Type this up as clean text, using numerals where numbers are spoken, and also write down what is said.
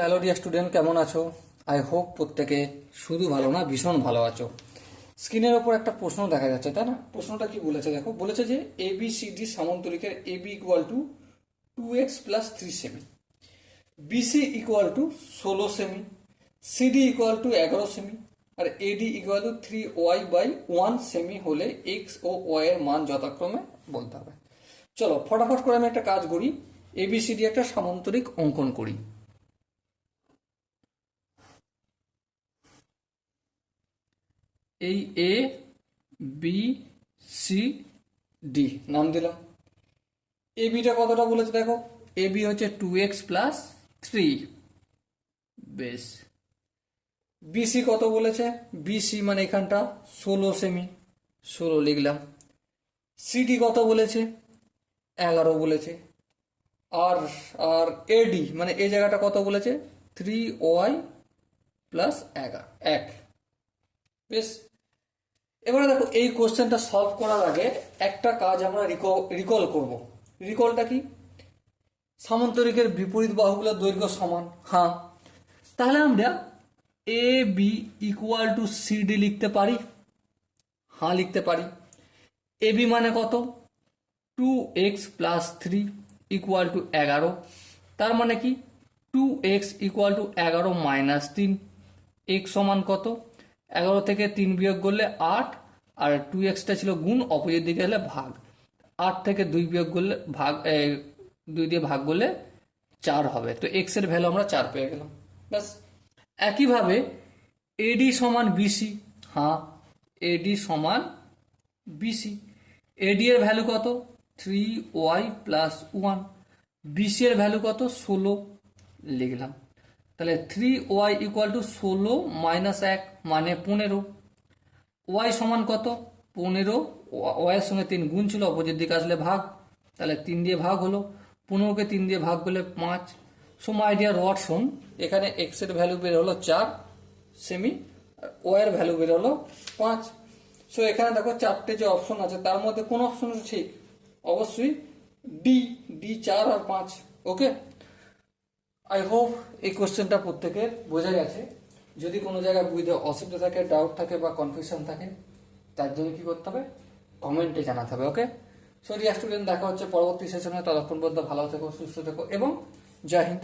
Hello dear student, কেমন আছো? I hope প্রত্যেকে শুধু ভালো না, ভীষণ ভালো আছো। স্ক্রিনের ওপর একটা প্রশ্ন দেখা যাচ্ছে, তাই না? প্রশ্নটা কি বলেছে দেখো, বলেছে যে এ বি সি ডি সামান্তরিকের A B equal to 2x plus 3 সেমি, বিসি ইকুয়াল টু 16 সেমি, সিডি ইকুয়াল টু 11 সেমি, আর এডি ইকুয়াল টু 3y/1 সেমি হলে এক্স ও ওয়াই এর মান যথাক্রমে বলতে হবে। চলো ফটাফট করে আমি একটা কাজ করি, এবিসিডি একটা সামান্তরিক অঙ্কন করি। এই এ বি সি ডি নাম দিলাম। এ বিটা কতটা বলেছে দেখো, এ বি হচ্ছে 2x+3, বেশ। বিসি কত বলেছে, বিসি মানে এখানটা 16 সেমি, 16 লিখলাম। সিডি কত বলেছে, 11 বলেছে। আর আর এডি মানে এই জায়গাটা কত বলেছে, 3y+11, 1। বেশ, এবারে দেখো এই কোশ্চেনটা সলভ করার আগে একটা কাজ আমরা রিকল করব। রিকলটা কি? সামান্তরিকের বিপরীত বাহুগুলোর দৈর্ঘ্য সমান, হ্যাঁ। তাহলে আমরা এ বি ইকুয়াল টু সিডি লিখতে পারি, হ্যাঁ লিখতে পারি। এ বি মানে কত, 2x+3 ইকুয়াল টু 11। তার মানে কি 2x ইকুয়াল টু 11 - 3, x সমান কত, 11 থেকে 3 বিয়োগ করলে 8, আর 2xটা ছিল গুণ, অপোজিট দিকে হলে ভাগ। 8 থেকে 2 বিয়োগ করলে ভাগ, 2 দিয়ে ভাগ করলে 4 হবে। তো x এর ভ্যালু আমরা 4 পেয়ে গেলাম। ব্যাস। একইভাবে এডি সমান বিসি, হ্যাঁ এডি সমান বিসি। এডি এর ভ্যালু কত, 3y+1। বিসি এর ভ্যালু কত, 16 লিখলাম। তাহলে 3y ইকুয়াল টু 16 - 1 মানে 15। ওয়াই সমান কত, 15। ওয়াই এর সঙ্গে 3 গুণ ছিল, অপোজিট দিকে আসলে ভাগ, তাহলে 3 দিয়ে ভাগ হলো। 15কে 3 দিয়ে ভাগ করলে 5। সো মাই ডিয়ার ওয়াটসন, এখানে এক্স এর ভ্যালু বের হলো 4 সেমি, আর ওয়াই এর ভ্যালু বের হলো 5। সো এখানে দেখো চারটে যে অপশন আছে তার মধ্যে কোন অপশন ঠিক, অবশ্যই ডি, ডি 4 আর 5। ওকে, আই হোপ এই কোশ্চেনটা প্রত্যেকের বোঝা গেছে। যদি কোনো জায়গায় বুঝতে অসুবিধা থাকে, ডাউট থাকে বা কনফিউশন থাকে, তার জন্য কি করতে হবে, কমেন্টে জানাতে হবে। ওকে, সো ডিয়ার স্টুডেন্ট, দেখা হচ্ছে পরবর্তী সেশনে। ততক্ষণ পর্যন্ত ভালো থেকো, সুস্থ থেকো এবং জয় হিন্দ।